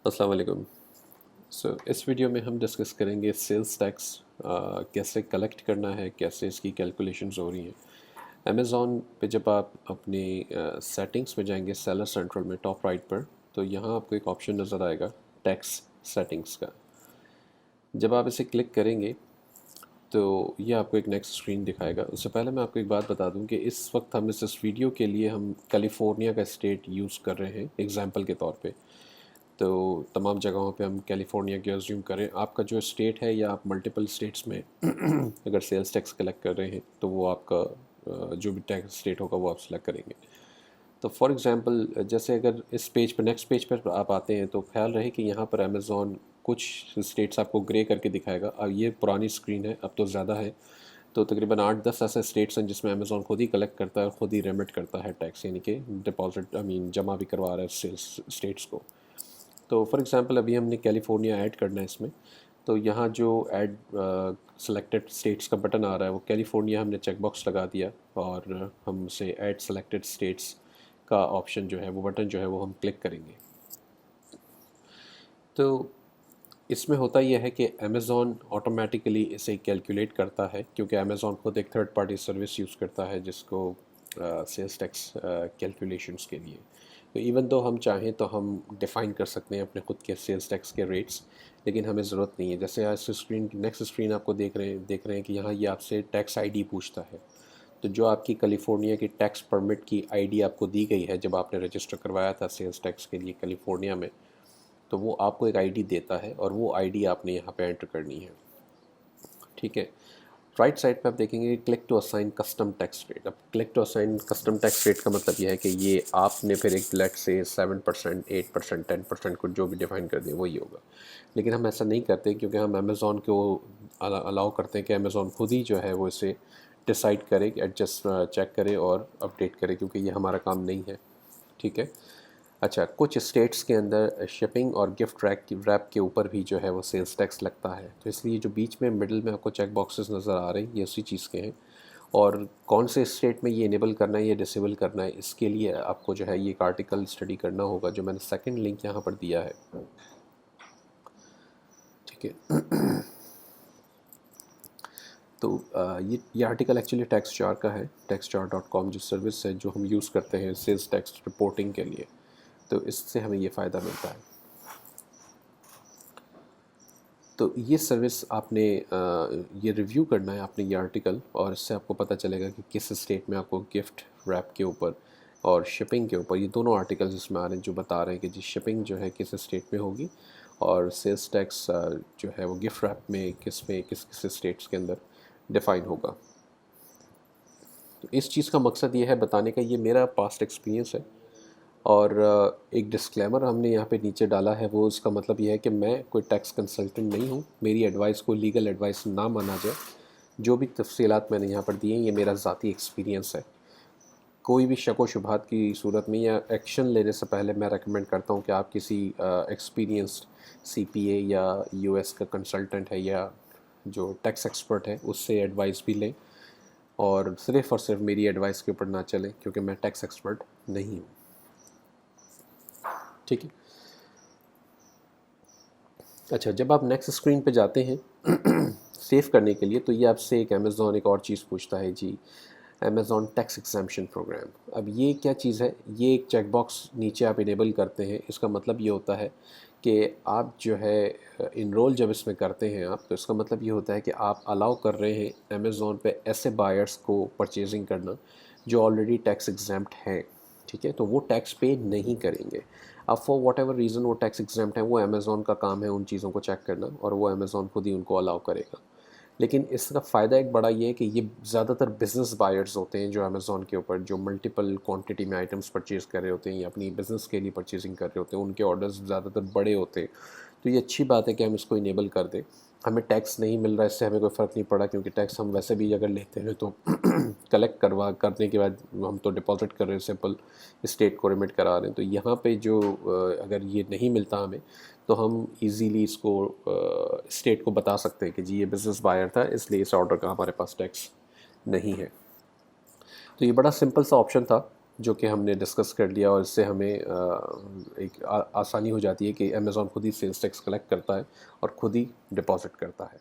अस्सलाम वालेकुम। इस वीडियो में हम डिस्कस करेंगे सेल्स टैक्स कैसे कलेक्ट करना है, कैसे इसकी कैलकुलेशंस हो रही हैं। अमेज़ॉन पे जब आप अपनी सेटिंग्स में जाएंगे सेलर सेंट्रल में टॉप राइट पर, तो यहाँ आपको एक ऑप्शन नज़र आएगा टैक्स सेटिंग्स का। जब आप इसे क्लिक करेंगे तो ये आपको एक नेक्स्ट स्क्रीन दिखाएगा। उससे पहले मैं आपको एक बात बता दूं कि इस वक्त हम इस वीडियो के लिए हम कैलिफोर्निया का स्टेट यूज़ कर रहे हैं एग्जांपल के तौर पे। तो तमाम जगहों पे हम कैलिफोर्निया की अज्यूम करें, आपका जो स्टेट है या आप मल्टीपल स्टेट्स में अगर सेल्स टैक्स कलेक्ट कर रहे हैं तो वो आपका जो भी टैक्स स्टेट होगा वो आप सेलेक्ट करेंगे। तो फॉर एग्ज़ाम्पल जैसे अगर इस पेज पर नेक्स्ट पेज पर आप आते हैं तो ख्याल रहे कि यहाँ पर अमेज़ॉन कुछ स्टेट्स आपको ग्रे करके दिखाएगा। अब ये पुरानी स्क्रीन है, अब तो ज़्यादा है। तो तकरीबन 8-10 ऐसे स्टेट्स हैं जिसमें अमेज़ॉन खुद ही कलेक्ट करता है, खुद ही रेमिट करता है टैक्स, यानी कि डिपॉजिट जमा भी करवा रहा है सेल्स स्टेट्स को। तो फॉर एग्ज़ाम्पल अभी हमने कैलिफोर्निया ऐड करना है इसमें। तो यहाँ जो ऐड सेलेक्टेड स्टेट्स का बटन आ रहा है वो कैलिफोर्निया हमने चेक बॉक्स लगा दिया, और हम से ऐड सेलेक्टेड स्टेट्स का ऑप्शन जो है वो बटन जो है वो हम क्लिक करेंगे। तो इसमें होता यह है कि अमेज़ॉन ऑटोमेटिकली इसे कैलकुलेट करता है, क्योंकि अमेज़ॉन खुद एक थर्ड पार्टी सर्विस यूज़ करता है जिसको सेल्स टैक्स कैलकुलेशंस के लिए। तो इवन दो हम चाहें तो हम डिफ़ाइन कर सकते हैं अपने खुद के सेल्स टैक्स के रेट्स, लेकिन हमें ज़रूरत नहीं है। जैसे आज स्क्रीन नेक्स्ट स्क्रीन आपको देख रहे हैं कि यहाँ ये आपसे टैक्स आईडी पूछता है। तो जो आपकी कैलिफोर्निया की टैक्स परमिट की आईडी आपको दी गई है जब आपने रजिस्टर करवाया था सेल्स टैक्स के लिए कैलिफोर्निया में, तो वो आपको एक आईडी देता है और वो आईडी आपने यहाँ पे एंटर करनी है। ठीक है। राइट साइड पे आप देखेंगे click to assign custom tax rate. अब click to assign custom tax rate का मतलब यह है कि ये आपने फिर एक लेट से 7%, 8%, 10% को जो भी डिफाइन कर दिया वही होगा। लेकिन हम ऐसा नहीं करते, क्योंकि हम अमेज़ॉन को अलाउ करते हैं कि अमेज़ॉन खुद ही जो है वो इसे डिसाइड करे, एडजस्ट चेक करे और अपडेट करे, क्योंकि ये हमारा काम नहीं है। ठीक है। अच्छा, कुछ स्टेट्स के अंदर शिपिंग और गिफ्ट रैप के ऊपर भी जो है वो सेल्स टैक्स लगता है। तो इसलिए जो बीच में मिडिल में आपको चेक बॉक्सेस नज़र आ रहे हैं ये उसी चीज़ के हैं। और कौन से स्टेट में ये इनेबल करना है या डिसेबल करना है, इसके लिए आपको जो है ये एक आर्टिकल स्टडी करना होगा, जो मैंने सेकंड लिंक यहाँ पर दिया है। ठीक है। तो ये आर्टिकल एक्चुअली टैक्स चार का है, taxjar.com जो सर्विस है जो हम यूज़ करते हैं सेल्स टैक्स रिपोर्टिंग के लिए। तो इससे हमें ये फ़ायदा मिलता है। तो ये सर्विस आपने ये रिव्यू करना है आपने ये आर्टिकल, और इससे आपको पता चलेगा कि किस स्टेट में आपको गिफ्ट रैप के ऊपर और शिपिंग के ऊपर, ये दोनों आर्टिकल्स इसमें आ रहे हैं जो बता रहे हैं कि जी शिपिंग जो है किस स्टेट में होगी, और सेल्स टैक्स जो है वो गिफ्ट रैप में किस किस स्टेट्स के अंदर डिफ़ाइन होगा। तो इस चीज़ का मकसद ये है बताने का, ये मेरा पास्ट एक्सपीरियंस है। और एक डिस्क्लेमर हमने यहाँ पे नीचे डाला है, वो उसका मतलब ये है कि मैं कोई टैक्स कंसल्टेंट नहीं हूँ, मेरी एडवाइस को लीगल एडवाइस ना माना जाए। जो भी तफसीलात मैंने यहाँ पर दिए हैं ये मेरा ज़ाती एक्सपीरियंस है। कोई भी शक व शुबहात की सूरत में या एक्शन लेने से पहले मैं रेकमेंड करता हूँ कि आप किसी एक्सपीरियंस्ड सीपीए या यूएस का कंसल्टेंट है या जो टैक्स एक्सपर्ट है उससे एडवाइस भी लें, और सिर्फ़ मेरी एडवाइस के ऊपर ना चलें, क्योंकि मैं टैक्स एक्सपर्ट नहीं हूँ। ठीक है। अच्छा, जब आप नेक्स्ट स्क्रीन पे जाते हैं सेव करने के लिए, तो ये आपसे एक अमेज़ॉन एक और चीज़ पूछता है जी, अमेज़ॉन टैक्स एग्ज़म्पशन प्रोग्राम। अब ये क्या चीज़ है, ये एक चेक बॉक्स नीचे आप इनेबल करते हैं। इसका मतलब ये होता है कि आप जो है इनरोल जब इसमें करते हैं आप, तो इसका मतलब ये होता है कि आप अलाउ कर रहे हैं अमेज़ॉन पे ऐसे बायर्स को परचेजिंग करना जो ऑलरेडी टैक्स एग्ज़म्प्ट हैं। ठीक है। तो वो टैक्स पे नहीं करेंगे। अब फॉर वॉट एवर रीज़न वो टैक्स एग्ज़म्प्ट है, वो अमेज़ॉन का काम है उन चीज़ों को चेक करना, और वो अमेज़ॉन खुद ही उनको अलाउ करेगा। लेकिन इसका फ़ायदा एक बड़ा ये है कि ये ज़्यादातर बिज़नेस बायर्स होते हैं जो अमेज़ॉन के ऊपर जो मल्टीपल क्वांटिटी में आइटम्स परचेज़ कर रहे होते हैं या अपनी बिज़नेस के लिए परचेजिंग कर रहे होते हैं, उनके ऑर्डर्स ज़्यादातर बड़े होते हैं। तो ये अच्छी बात है कि हम इसको इनेबल कर दें। हमें टैक्स नहीं मिल रहा है, इससे हमें कोई फ़र्क नहीं पड़ा, क्योंकि टैक्स हम वैसे भी अगर लेते हैं तो कलेक्ट करने के बाद हम तो डिपॉज़िट कर रहे हैं, सिंपल स्टेट को रिमिट करा रहे हैं। तो यहाँ पे जो अगर ये नहीं मिलता हमें, तो हम इजीली इसको स्टेट को बता सकते हैं कि जी ये बिज़नेस बायर था, इसलिए इस ऑर्डर का हमारे पास टैक्स नहीं है। तो ये बड़ा सिंपल सा ऑप्शन था जो कि हमने डिस्कस कर लिया, और इससे हमें एक आसानी हो जाती है कि अमेज़ॉन खुद ही सेल्स टैक्स कलेक्ट करता है और खुद ही डिपॉजिट करता है।